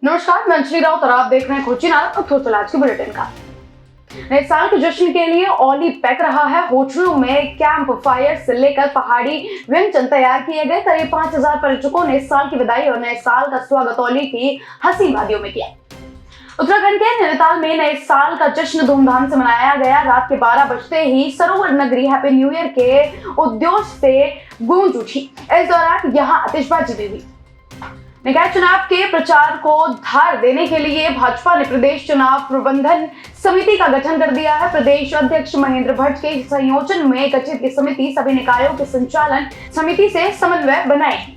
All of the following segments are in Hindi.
नमस्कार, मैं अंजलि राउत और आप देख रहे हैं खोजी नारद और आज के बुलेटिन का। नए साल के जश्न के लिए औली पैक रहा है। होटलों में कैंप फायर से लेकर पहाड़ी व्यंजन तैयार किए गए। करीब 5000 पर्यटकों ने इस साल की विदाई और नए साल का स्वागत औली की हसीन वादियों में किया। उत्तराखंड के नैनीताल में नए साल का जश्न धूमधाम से मनाया गया। रात के 12 बजते ही सरोवर नगरी हैप्पी न्यू ईयर के उद्घोष से गूंज उठी। इस दौरान यहाँ आतिशबाजी भी हुई। निकाय चुनाव के प्रचार को धार देने के लिए भाजपा ने प्रदेश चुनाव प्रबंधन समिति का गठन कर दिया है। प्रदेश अध्यक्ष महेंद्र भट्ट के संयोजन में गठित ये समिति सभी निकायों के संचालन समिति से समन्वय बनाएगी।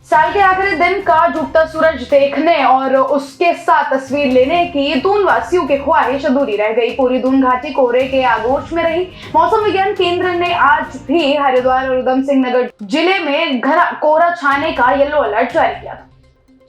साल के आखिरी दिन का डूबता सूरज देखने और उसके साथ तस्वीर लेने की दून वासियों की ख्वाहिश अधूरी रह गई। पूरी दून घाटी कोहरे के आगोश में रही। मौसम विज्ञान केंद्र ने आज भी हरिद्वार और उधम सिंह नगर जिले में घना कोहरा छाने का येलो अलर्ट जारी किया था।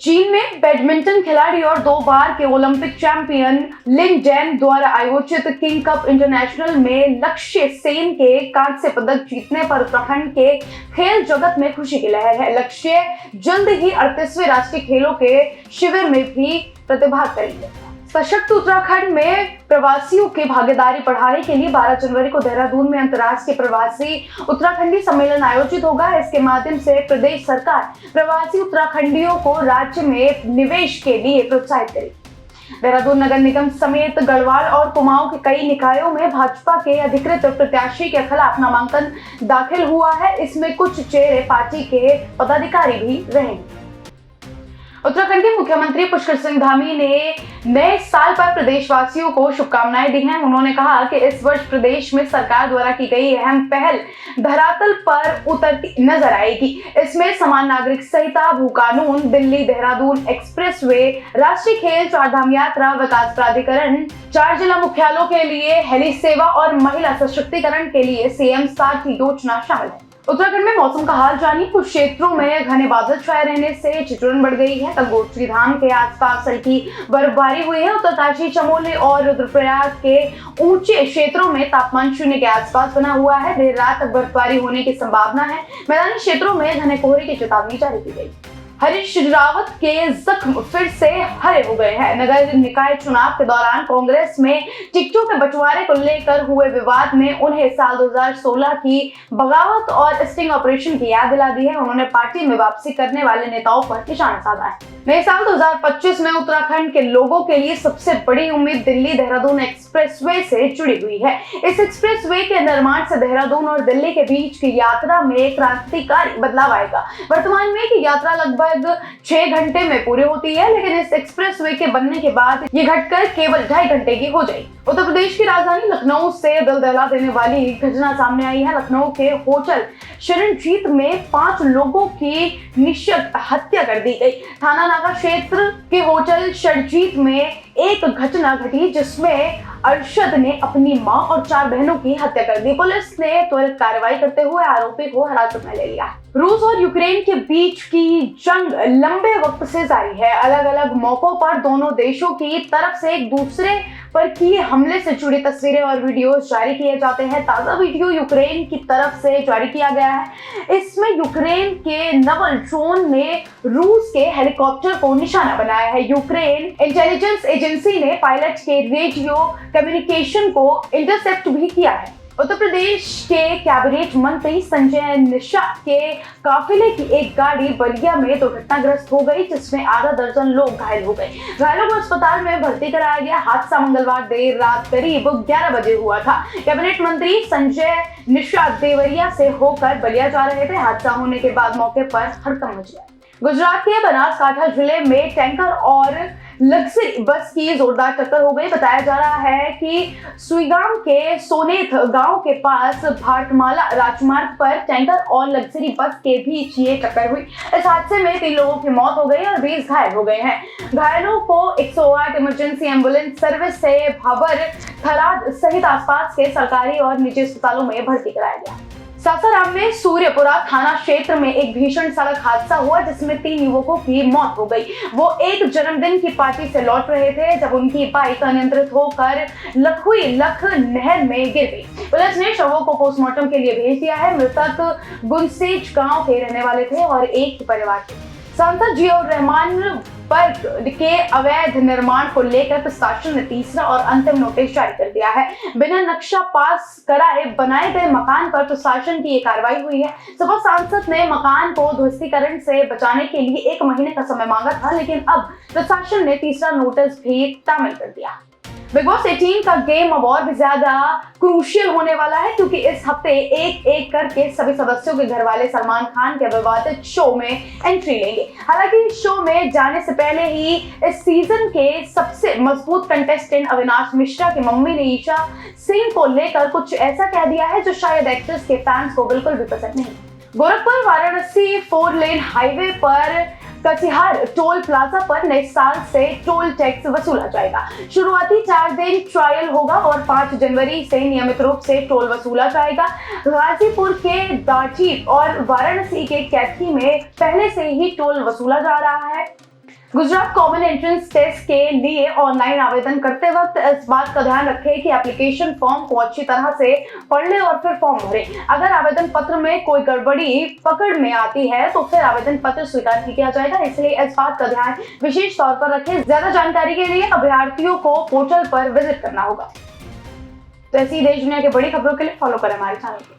चीन में बैडमिंटन खिलाड़ी और 2 बार के ओलंपिक चैंपियन लिन जैन द्वारा आयोजित किंग कप इंटरनेशनल में लक्ष्य सेन के कांस्य पदक जीतने पर उत्तराखंड के खेल जगत में खुशी की लहर है। लक्ष्य जल्द ही 38वें राष्ट्रीय खेलों के शिविर में भी प्रतिभाग करेंगे। सशक्त उत्तराखंड में प्रवासियों की भागीदारी बढ़ाने के लिए 12 जनवरी को देहरादून में अंतर्राष्ट्रीय प्रवासी उत्तराखंडी सम्मेलन आयोजित होगा। इसके माध्यम से प्रदेश सरकार प्रवासी उत्तराखंडियों को राज्य में निवेश के लिए प्रोत्साहित करेगी। देहरादून नगर निगम समेत गढ़वाल और कुमाऊं के कई निकायों में भाजपा के अधिकृत प्रत्याशी के खिलाफ नामांकन दाखिल हुआ है। इसमें कुछ चेहरे पार्टी के पदाधिकारी भी रहेंगे। उत्तराखंड के मुख्यमंत्री पुष्कर सिंह धामी ने नए साल पर प्रदेशवासियों को शुभकामनाएं दी हैं। उन्होंने कहा कि इस वर्ष प्रदेश में सरकार द्वारा की गई अहम पहल धरातल पर उतरती नजर आएगी। इसमें समान नागरिक संहिता, भू कानून, दिल्ली देहरादून एक्सप्रेसवे, राष्ट्रीय खेल, चारधाम यात्रा, विकास प्राधिकरण, 4 जिला मुख्यालयों के लिए हेली सेवा और महिला सशक्तिकरण के लिए सीएम साथ ही योजना शामिल है। उत्तराखंड में मौसम का हाल जानिए। कुछ क्षेत्रों में घने बादल छाए रहने से ठिठुरन बढ़ गई है। गंगोत्री धाम के आसपास हल्की बर्फबारी हुई है। उत्तरकाशी, चमोली और रुद्रप्रयाग के ऊंचे क्षेत्रों में तापमान 0 के आसपास बना हुआ है। देर रात तक बर्फबारी होने की संभावना है। मैदानी क्षेत्रों में घने कोहरे की चेतावनी जारी की गई। हरीश रावत के जख्म फिर से हरे हो गए हैं। नगर निकाय चुनाव के दौरान कांग्रेस में टिकटों के बंटवारे को लेकर हुए विवाद में उन्हें साल 2016 की बगावत और स्टिंग ऑपरेशन की याद दिला दी है। उन्होंने पार्टी में वापसी करने वाले नेताओं पर निशाना साधा है। नए साल 2025 में उत्तराखंड के लोगों के लिए सबसे बड़ी उम्मीद दिल्ली देहरादून एक्सप्रेसवे से जुड़ी हुई है। इस एक्सप्रेसवे के निर्माण से देहरादून और दिल्ली के बीच की यात्रा में क्रांतिकारी बदलाव आएगा। वर्तमान में की यात्रा लगभग 6 घंटे में पूरी होती है, लेकिन इस एक्सप्रेसवे के बनने के बाद ये घटकर केवल 2.5 घंटे की हो जाएगी। उत्तर प्रदेश की राजधानी लखनऊ से दिल दहला देने वाली घटना सामने आई है। लखनऊ के होटल शरणजीत में 5 लोगों की निश्चित हत्या कर दी गई। थाना नाका क्षेत्र के होटल शरणजीत में एक घटना घटी जिसमें अरशद ने अपनी मां और 4 बहनों की हत्या कर दी। पुलिस ने त्वरित कार्रवाई करते हुए आरोपी को हिरासत में ले लिया। रूस और यूक्रेन के बीच की जंग लंबे वक्त से जारी है। अलग अलग मौकों पर दोनों देशों की तरफ से एक दूसरे पर किए हमले से जुड़ी तस्वीरें और वीडियोस जारी किए जाते हैं। ताजा वीडियो यूक्रेन की तरफ से जारी किया गया है। इसमें यूक्रेन के नवल ड्रोन ने रूस के हेलीकॉप्टर को निशाना बनाया है। यूक्रेन इंटेलिजेंस एजेंसी ने पायलट के रेडियो कम्युनिकेशन को इंटरसेप्ट भी किया है। उत्तर प्रदेश के कैबिनेट मंत्री संजय निषाद के काफिले की एक गाड़ी बलिया में दुर्घटनाग्रस्त हो गई, जिसमें आधा दर्जन लोग घायल हो गए। घायलों को अस्पताल में भर्ती कराया गया। हादसा मंगलवार देर रात करीब 11 बजे हुआ था। कैबिनेट मंत्री संजय निषाद देवरिया से होकर बलिया जा रहे थे। हादसा होने के बाद मौके पर हड़कंप मच गया। गुजरात के बनासकांठा जिले में टैंकर और लग्जरी बस की जोरदार टक्कर हो गई। बताया जा रहा है कि सुईगाम के सोनेथ गांव के पास भारतमाला राजमार्ग पर टैंकर और लग्जरी बस के बीच ये टक्कर हुई। इस हादसे में 3 लोगों की मौत हो गई और 20 घायल हो गए हैं। घायलों को 108 इमरजेंसी एम्बुलेंस सर्विस से भाबर, थराद सहित आसपास के सरकारी और निजी अस्पतालों में भर्ती कराया गया। सासाराम में सूर्यपुरा थाना क्षेत्र में एक भीषण सड़क हादसा हुआ, जिसमें 3 युवकों की मौत हो गई। वो एक जन्मदिन की पार्टी से लौट रहे थे जब उनकी बाइक अनियंत्रित होकर लखुई लख नहर में गिर गई। पुलिस ने शवों को पोस्टमार्टम के लिए भेज दिया है। मृतक गुनसेज गांव के रहने वाले थे और एक ही परिवार थे। सांसद जियाउर रहमान पार्क के अवैध निर्माण को लेकर प्रशासन ने तीसरा और अंतिम नोटिस जारी कर दिया है। बिना नक्शा पास कराए बनाए गए मकान पर प्रशासन की ये कार्रवाई हुई है। सपा सांसद ने मकान को ध्वस्तीकरण से बचाने के लिए 1 महीने का समय मांगा था, लेकिन अब प्रशासन ने तीसरा नोटिस भी तामील कर दिया। बिग बॉस 18 का गेम अब और भी ज्यादा क्रूशियल होने वाला है, क्योंकि इस हफ्ते एक एक करके सभी सदस्यों के घर वाले सलमान खान के विवादित शो में एंट्री लेंगे। हालांकि इस शो में जाने से पहले ही इस सीजन के सबसे मजबूत कंटेस्टेंट अविनाश मिश्रा की मम्मी ने ईशा सिंह को लेकर कुछ ऐसा कह दिया है जो शायद एक्ट्रेस के फैंस को बिल्कुल भी पसंद नहीं। गोरखपुर वाराणसी 4 लेन हाईवे पर कटिहार टोल प्लाजा पर नए साल से टोल टैक्स वसूला जाएगा। शुरुआती 4 दिन ट्रायल होगा और 5 जनवरी से नियमित रूप से टोल वसूला जाएगा। गाजीपुर के दाची और वाराणसी के कैथी में पहले से ही टोल वसूला जा रहा है। गुजरात कॉमन एंट्रेंस टेस्ट के लिए ऑनलाइन आवेदन करते वक्त इस बात का ध्यान रखें कि एप्लीकेशन फॉर्म को अच्छी तरह से पढ़ लें और फिर फॉर्म भरें। अगर आवेदन पत्र में कोई गड़बड़ी पकड़ में आती है तो फिर आवेदन पत्र स्वीकार नहीं किया जाएगा, इसलिए इस बात का ध्यान विशेष तौर पर रखें। ज्यादा जानकारी के लिए अभ्यर्थियों को पोर्टल पर विजिट करना होगा। तो ऐसी देश दुनिया की बड़ी खबरों के लिए फॉलो करें हमारे चैनल को।